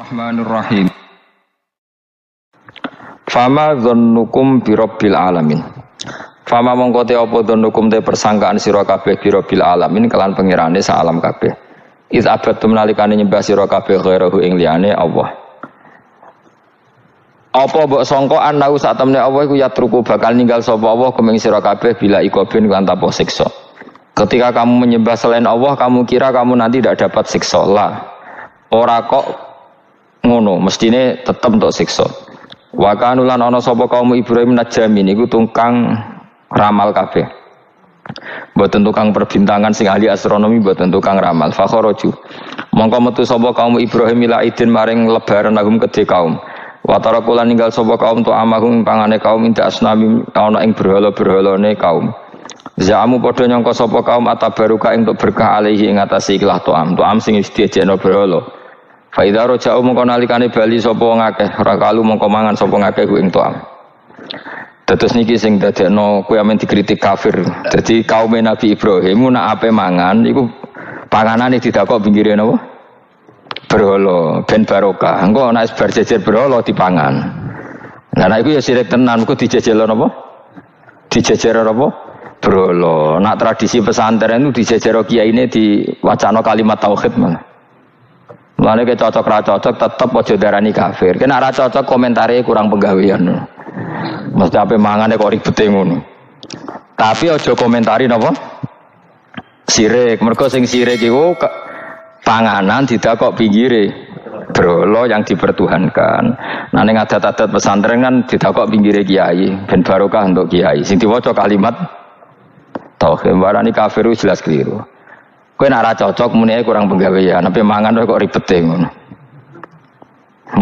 Bismillahirrahmanirrahim. Fama dzannukum birabbil alamin. Fama mongko te apa dzannukum te persangkaan sira kabeh birabbil alamin kelan pengirane sak alam kabeh. Iz abatum nalikane nyembah sira kabeh ghairahu ing liyane Allah. Apa mbok sangka anau sak temne Allah iku yatruku bakal ninggal sapa Allah kuming sira kabeh bila ikobin kan tanpa siksa. Ketika kamu menyembah selain Allah, kamu kira kamu nanti tidak dapat siksa. Lah. Ora kok ngono, mestine tetep untuk siksa. Wa kanulan ana sapa kaum Ibrahim Najami niku tukang ramal kabeh. Mboten tukang perbintangan sing ahli astronomi, mboten tukang ramal. Fa kharaju. Mongko metu sapa kaum Ibrahim ila idin maring lebaran agum kedhe kaum. Wa tarakulan ninggal sapa kaum tu amahum pangane kaum inda asnami ana ing berhala-berhalane kaum. Zaamu padha nyangka sapa kaum atabaruka ing untuk berkah alaihi ing atase ikhlas to'am sing wis diejekno berhala. Fa idza raja'u mongko nalikane bali sapa wong akeh ora kalu mongko mangan sapa ngakeh ku ing to'am. Dados niki sing dadekno kowe amen dikritik kafir. Dadi kaum Nabi Ibrahim nak ape mangan iku panganane didakok pinggire napa? Berhala ben barokah. Engko nek bar jejer berhala dipangan. Lah nek iku ya sirik tenan, iku dijejelo napa? Dijejer apa? Berhala. Nak tradisi pesantren itu dijejero kiyaine diwacana kalimat tauhid malah. Mulane ke cocok ra cocok tetep aja darani kafir. Kena ra cocok komentare kurang penggawean. Mesti ape mangane kok ribete ngono. Tapi aja komentari napa? Sirik. Mergo sing sirik iku panganan didakok pinggire berhala yang dipertuhankan. Nah ning adat-adat pesantren kan didakok pinggire kiai ben barokah untuk kiai. Sing diwaca kalimat tauhid warani kafir jelas keliru. Kowe nek ora cocok muni kurang penggawean, tapi mangan kok ribete ngono.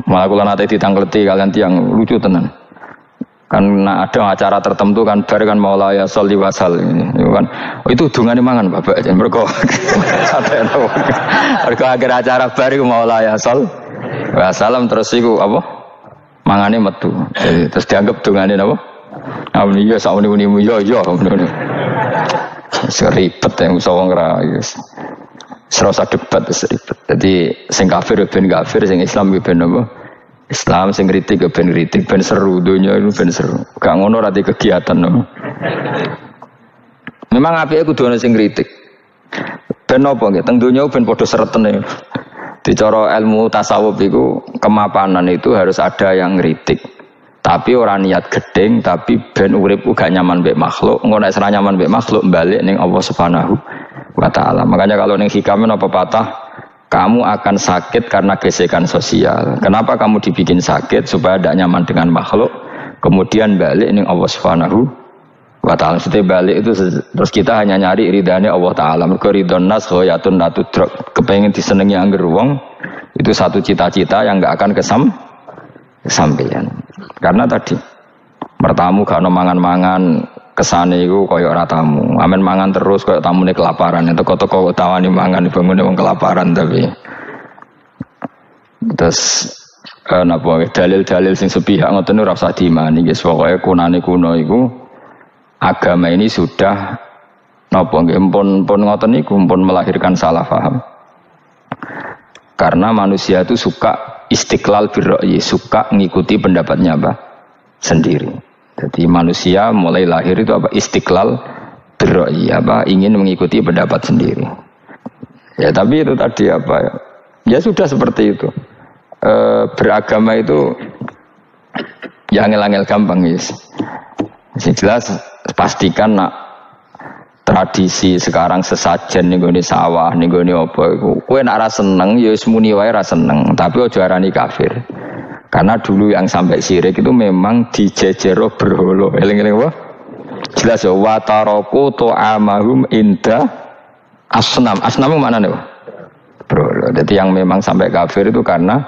Malah kula nate ditangkleti kalian tiang lucu tenan. Kan ada acara tertentu kan bar kan maulaya sholli wasal itu kan. Oh, itu dungane mangan Bapak jan mergo. Mergo akhir acara bar iku maulaya shol. Wassalam terus iku apa? Mangane metu. Jadi, terus dianggap dungane napa? Amni ya sauni-unimu ya ngono. Seribet yang usah wong ra wis. Serasa debat seribet. Jadi sing kafir ben kafir, sing Islam ben apa? Islam sing kritik ben kritik ben seru donya itu ben seru. Gak ngono ra kegiatan no. Memang apike kudu ana sing kritik. Ben apa nggih teng donya ben padha seretene. Dicara ilmu tasawuf iku kemapanan itu harus ada yang kritik. Tapi orang niat gedeng, tapi ben urip gak nyaman mbek makhluk, engko nek ora nyaman mbek makhluk balik ning Allah Subhanahu wa taala. Makanya kalau ning hikam apa patah, kamu akan sakit karena gesekan sosial. Kenapa kamu dibikin sakit supaya tidak nyaman dengan makhluk, kemudian balik ning Allah Subhanahu wa taala. Setelah balik itu terus kita hanya nyari ridane Allah taala. Mergo ridon nas ghayatun la tudrak. Kepengin disenengi angger wong, itu satu cita-cita yang enggak akan kesampaian. Karena tadi mertamu gak ono mangan-mangan kesane iku kaya ora tamu. Amen mangan terus kaya tamune kelaparan. Teko-teko tawani mangan bangune wong kelaparan tapi. Terus napa dalil-dalil sing sepihak ngoten ora usah diimani guys. Pokoke kunane kuno iku agama ini sudah napa nggih pun ngoten niku pun melahirkan salah paham. Karena manusia itu suka istiqlal birra'yi, suka ngikuti pendapatnya apa? Sendiri. Jadi manusia mulai lahir itu apa? Istiqlal birra'yi, apa? Ingin mengikuti pendapat sendiri. Ya tapi itu tadi apa ya? Ya sudah seperti itu. Beragama itu ya angel-angel gampang guys. Jelas pastikan nak tradisi sekarang sesajen ning gone sawah ning gone apa iku kowe nek ora seneng ya wis muni wae ora seneng tapi aja arani kafir karena dulu yang sampai syirik itu memang dijejero berhala eling-eling apa jelas ya wa taraku ta'amahum inda asnam mana nih berhala. Jadi yang memang sampai kafir itu karena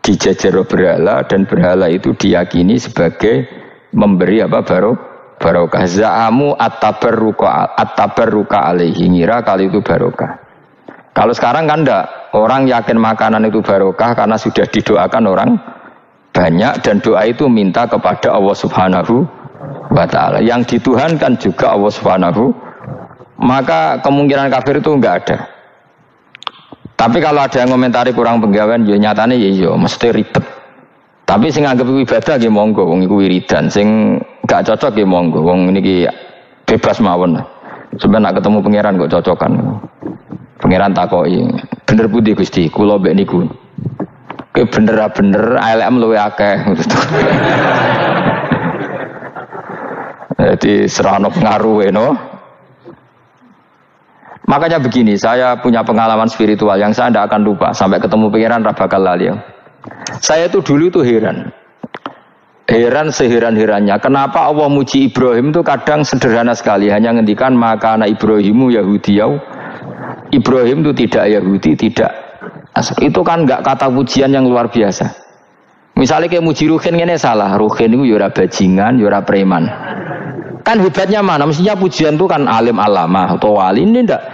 dijejero berhala dan berhala itu diyakini sebagai memberi apa barokah. Za'amu at-tabarruka alaihi, ngira kali itu barokah. Kalau sekarang kan enggak, orang yakin makanan itu barokah karena sudah didoakan orang banyak dan doa itu minta kepada Allah Subhanahu wa taala. Yang dituhankan juga Allah Subhanahu, maka kemungkinan kafir itu enggak ada. Tapi kalau ada yang komentari kurang penggawean, ya nyatane ya iya, mesti ribet. Tapi sing anggap ibadah nggih monggo, wong iku wiridan. Sing gak cocok nggih monggo, wong niki bebas mawon. Sampeyan nak ketemu pangeran kok cocokan. Pangeran takoki, bener pundi Gusti? Kula mbek niku. Ki bener-bener ALM luwe akeh. Jadi serana pengaruh no. Makanya begini, saya punya pengalaman spiritual yang saya tidak akan lupa sampai ketemu pangeran ra bakal lali. Saya itu dulu itu heran seheran-herannya. Kenapa Allah muji Ibrahim itu kadang sederhana sekali, hanya ngendikan maka anak Ibrahimu Yahudiyau. Ibrahim itu tidak Yahudi, tidak. Itu kan enggak kata pujian yang luar biasa. Misalnya kayak muji Ruhin ini salah. Ruhin itu yura bajingan, yura preman. Kan hebatnya mana? Mestinya pujian itu kan alim alama atau wali. Ini enggak.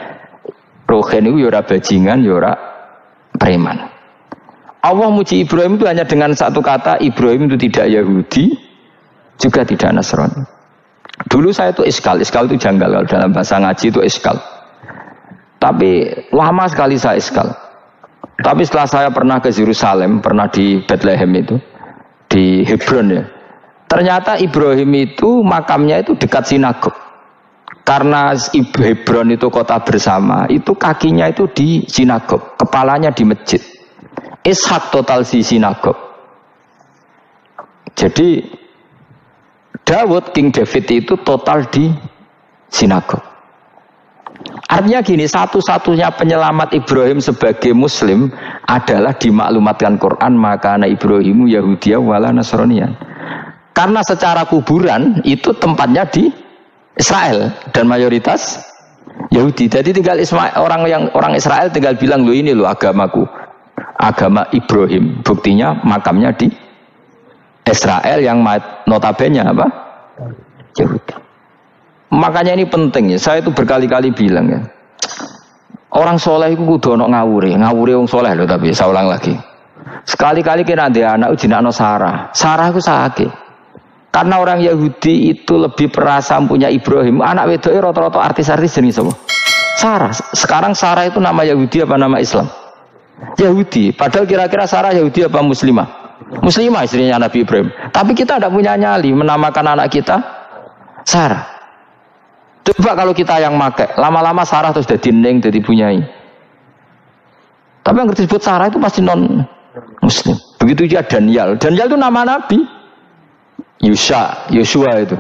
Ruhin itu yura bajingan, yura preman. Allah muji Ibrahim itu hanya dengan satu kata. Ibrahim itu tidak Yahudi, juga tidak Nasrani. Dulu saya itu iskal itu janggal. Kalau dalam bahasa ngaji itu iskal. Tapi lama sekali saya iskal. Tapi setelah saya pernah ke Yerusalem, pernah di Bethlehem itu, di Hebron ya. Ternyata Ibrahim itu makamnya itu dekat sinagog. Karena Hebron itu kota bersama, itu kakinya itu di sinagog, kepalanya di masjid. Ishak total di sinagog. Jadi King David itu total di sinagog. Artinya gini, satu-satunya penyelamat Ibrahim sebagai Muslim adalah dimaklumatkan Quran maka anak Ibrahimu Yahudiyah wala Nasraniyan. Karena secara kuburan itu tempatnya di Israel dan mayoritas Yahudi. Jadi tinggal orang Israel tinggal bilang lo ini lo agamaku, agama Ibrahim. Buktinya makamnya di Israel yang notabene apa? Yahudi. Makanya ini penting ya. Saya itu berkali-kali bilang ya. Orang soleh itu kudu ono ngawure wong soleh loh, tapi saya ulang lagi. Sekali-kali kena ada anak jinakno Sarah. Sarah itu sakit. Karena orang Yahudi itu lebih perasa punya Ibrahim. Anak wedoknya rata-rata artis-artis jenis apa? Sarah. Sekarang Sarah itu nama Yahudi apa nama Islam? Yahudi. Padahal kira-kira Sarah Yahudi apa Muslimah? Muslimah istrinya Nabi Ibrahim. Tapi kita tidak punya nyali menamakan anak kita Sarah. Coba kalau kita yang make, lama-lama Sarah terus jadi neng, jadi punyai. Tapi yang disebut Sarah itu pasti non Muslim. Begitu juga Daniel. Daniel itu nama Nabi. Yosua itu.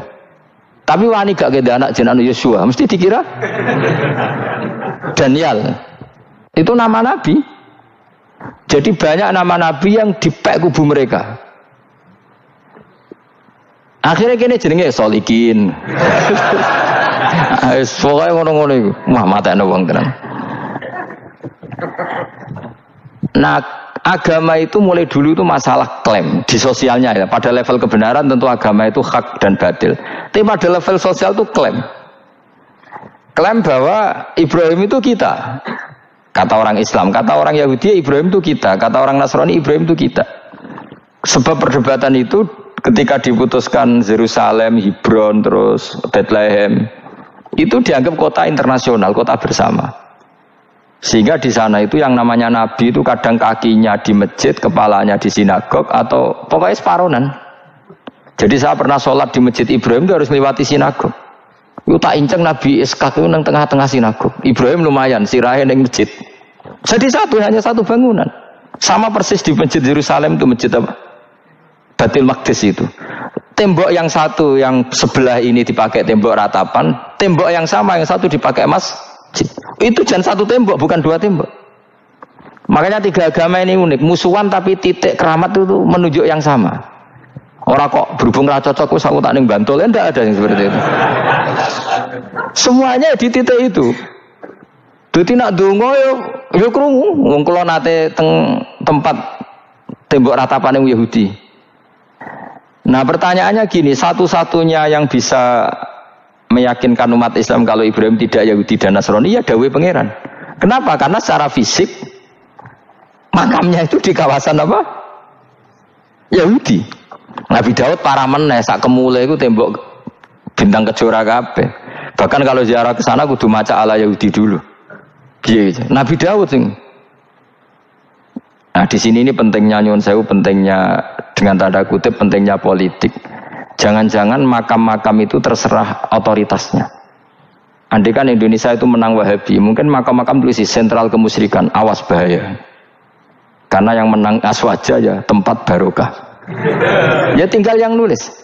Tapi wani gak keda anak jenengan Yosua, mesti dikira Daniel. Itu nama Nabi. Jadi banyak nama Nabi yang dipek kubu mereka. Akhirnya kini jenenge Solikin. Pokoknya ngono-ngono itu. Wah matanya wong tenan. Nah agama itu mulai dulu itu masalah klaim di sosialnya ya. Pada level kebenaran tentu agama itu hak dan batil. Tapi pada level sosial itu klaim. Klaim bahwa Ibrahim itu kita. Kata orang Islam, kata orang Yahudi Ibrahim itu kita. Kata orang Nasrani Ibrahim itu kita. Sebab perdebatan itu ketika diputuskan Yerusalem, Hebron, terus Bethlehem, itu dianggap kota internasional, kota bersama. Sehingga di sana itu yang namanya Nabi itu kadang kakinya di masjid, kepalanya di sinagog, atau pokoknya separonan. Jadi saya pernah sholat di masjid Ibrahim itu harus melewati sinagog. Itu tak inceng Nabi Ishak itu nang tengah-tengah sinagog. Ibrahim lumayan, sirahe nang masjid. Jadi hanya satu bangunan. Sama persis di masjid Yerusalem itu masjid apa? Baitul Maqdis itu. Tembok yang satu yang sebelah ini dipakai tembok ratapan, tembok yang sama yang satu dipakai masjid. Itu jangan satu tembok, bukan dua tembok. Makanya tiga agama ini unik, musuhan tapi titik keramat itu menunjuk yang sama. Orang kok berhubung ra cocok wis aku tak ning Bantul, enggak ada yang seperti itu. Semuanya di titik itu. Dadi nak donga yo krungu wong kula nate teng tempat tembok ratapan Yahudi. Nah pertanyaannya gini, satu-satunya yang bisa meyakinkan umat Islam kalau Ibrahim tidak Yahudi dan Nasrani ya dawuh pangeran. Kenapa? Karena secara fisik makamnya itu di kawasan apa? Yahudi. Nabi Daud para meneh sak kemule itu tembok bintang kejora kabeh. Bahkan kalau ziarah ke sana kudu maca ala Yahudi dulu. Piye Nabi Daud sing Nah di sini ini pentingnya nyuwun sewu, pentingnya dengan tanda kutip pentingnya politik. Jangan-jangan makam-makam itu terserah otoritasnya. Andai kan Indonesia itu menang Wahabi, mungkin makam-makam tulis sentral kemusyrikan, awas bahaya. Karena yang menang Aswaja ya tempat barokah. Ya tinggal yang nulis.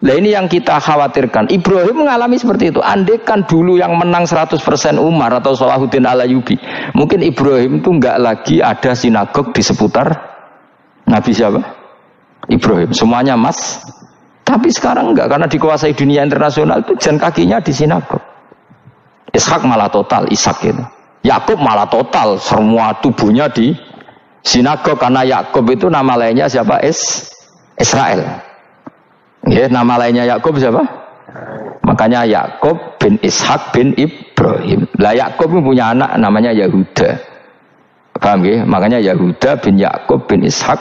Nah ini yang kita khawatirkan. Ibrahim mengalami seperti itu. Andai kan dulu yang menang 100% Umar atau Salahuddin Al-Ayyubi, mungkin Ibrahim itu enggak lagi ada sinagog di seputar Nabi siapa? Ibrahim. Semuanya mas. Tapi sekarang enggak, karena dikuasai dunia internasional itu jalan kakinya di sinagog. Ishak malah total, Ishak itu. Yakub malah total, semua tubuhnya di sinagog, karena Yakub itu nama lainnya siapa? Israel. Ya, nama lainnya Yakub siapa? Makanya Yakub bin Ishak bin Ibrahim. Lah Yakub punya anak namanya Yahuda. Paham ya? Makanya Yahuda bin Yakub bin Ishak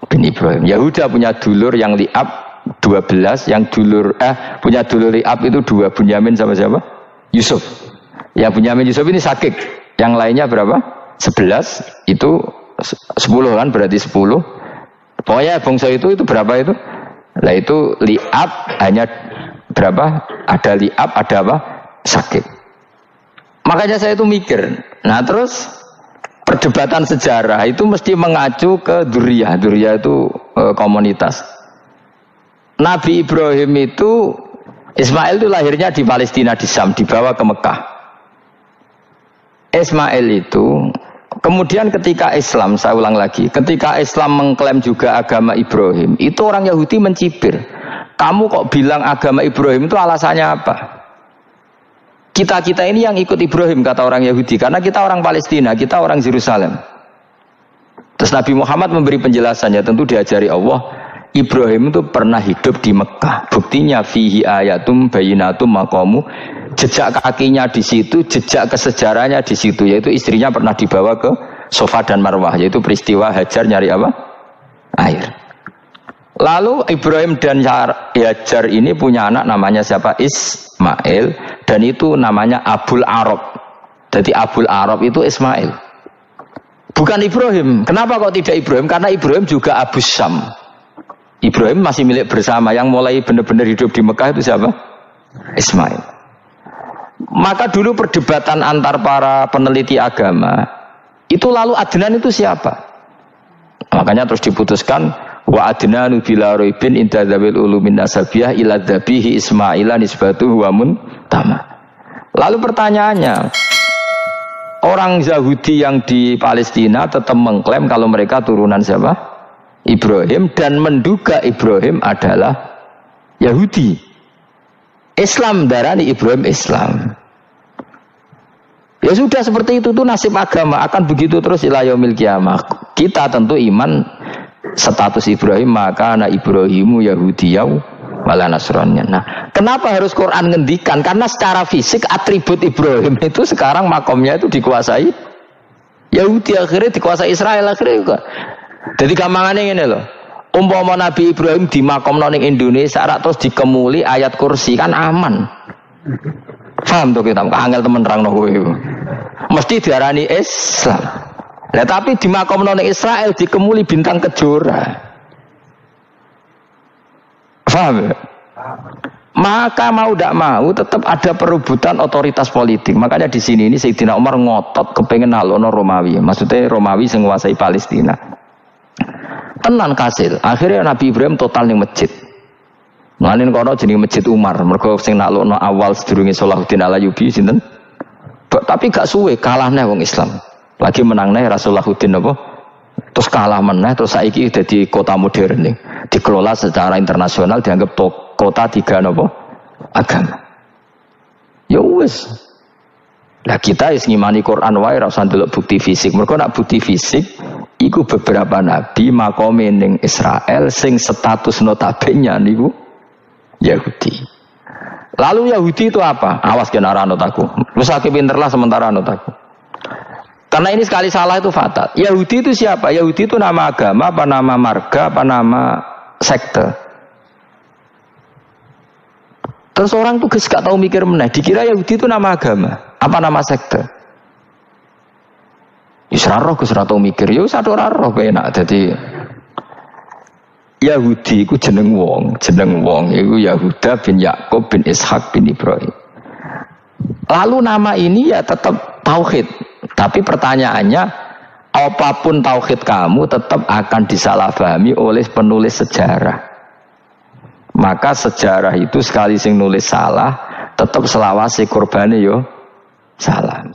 bin Ibrahim. Yahuda punya dulur yang li'ab 12, yang punya dulur li'ab itu 2, Bunyamin sama siapa? Yusuf. Yang Bunyamin Yusuf ini sakit. Yang lainnya berapa? 11. Itu 10 kan, berarti 10. Pokoknya bangsa itu berapa itu? Lah itu li'ab hanya berapa? Ada li'ab, ada apa? Sakit. Makanya saya itu mikir. Nah terus perdebatan sejarah itu mesti mengacu ke Dzurriyyah. Dzurriyyah itu komunitas. Nabi Ibrahim itu, Ismail itu lahirnya di Palestina, di Syam, dibawa ke Mekah. Ismail itu kemudian ketika Islam, saya ulang lagi, ketika Islam mengklaim juga agama Ibrahim, itu orang Yahudi mencibir. Kamu kok bilang agama Ibrahim itu alasannya apa? Kita ini yang ikut Ibrahim, kata orang Yahudi, karena kita orang Palestina, kita orang Yerusalem. Terus Nabi Muhammad memberi penjelasannya, tentu diajari Allah, Ibrahim itu pernah hidup di Mekah. Buktinya fihi ayatum bayinatum maqamu, jejak kakinya di situ, jejak kesejarahnya di situ, yaitu istrinya pernah dibawa ke Safa dan Marwah, yaitu peristiwa Hajar nyari apa? Air. Lalu Ibrahim dan Hajar ini punya anak namanya siapa? Ismail, dan itu namanya Abul Arab. Jadi Abul Arab itu Ismail. Bukan Ibrahim. Kenapa kok tidak Ibrahim? Karena Ibrahim juga Abu Syam. Ibrahim masih milik bersama. Yang mulai benar-benar hidup di Mekah itu siapa? Ismail. Maka dulu perdebatan antar para peneliti agama itu, lalu Adnan itu siapa? Makanya terus diputuskan wa adnanu bila raibin inda dzawil ulumin nasabiyah ila dzabihi Ismaila nisbatuhu wa muntama. Lalu pertanyaannya, orang Yahudi yang di Palestina tetap mengklaim kalau mereka turunan siapa? Ibrahim, dan menduga Ibrahim adalah Yahudi. Islam darani Ibrahim Islam. Ya sudah, seperti itu tuh nasib agama, akan begitu terus ila yaumil qiyamah. Kita tentu iman status Ibrahim, maka anak Ibrahimu Yahudiyaw wala Nasraniyah. Nah, kenapa harus Quran ngendikan? Karena secara fisik atribut Ibrahim itu sekarang makomnya itu dikuasai Yahudi, akhirnya dikuasai Israel akhirnya juga. Jadi gampangannya ini loh. Umpama Nabi Ibrahim di makom ning Indonesia terus dikemuli ayat kursi, kan aman. Paham tuh kita? Angel temen nerangno kowe. Mesti diarani Islam. Lah tapi di makom ning Israel dikemuli bintang kejora. Paham? Maka mau tidak mau tetap ada perebutan otoritas politik. Makanya di sini ini Sayyidina Umar ngotot kepengen nalono Romawi. Maksudnya Romawi sing nguasai Palestina. Tenan kasil. Akhirnya Nabi Ibrahim total ning masjid. Manin kono jenenge Masjid Umar. Mergo sing naklukno awal sedurunge Salahuddin Al-Ayyubi sinten? Tapi gak suwe kalah neh wong Islam. Lagi menang neh Rasulullahuddin apa? Terus kalah meneh, terus saiki dadi kota modern nih. Dikelola secara internasional, dianggap kota tiga napa? Agama. Ya wis. Lah kita wis ngimani Quran wae ora usah ndelok bukti fisik. Mergo nek bukti fisik iku beberapa nabi makome ning Israel sing status notabene niku Yahudi. Lalu Yahudi itu apa? Awas kena anut aku. Wis akeh pinterlah sementara anut aku. Karena ini sekali salah itu fatal. Yahudi itu siapa? Yahudi itu nama agama, apa nama marga, apa nama sekte. Terus orang tuh gak tahu mikir meneh. Dikira Yahudi itu nama agama, apa nama sekte. Wis ra roh Gus ra tau mikir, ya wis ora roh enak dadi Yahudi iku jeneng wong iku Yahuda bin Yakub bin Ishak bin Ibrahim. Lalu nama ini ya tetap tauhid, tapi pertanyaannya apapun tauhid kamu tetap akan disalahpahami oleh penulis sejarah. Maka sejarah itu sekali sing nulis salah, tetap selawase korbane yo salah.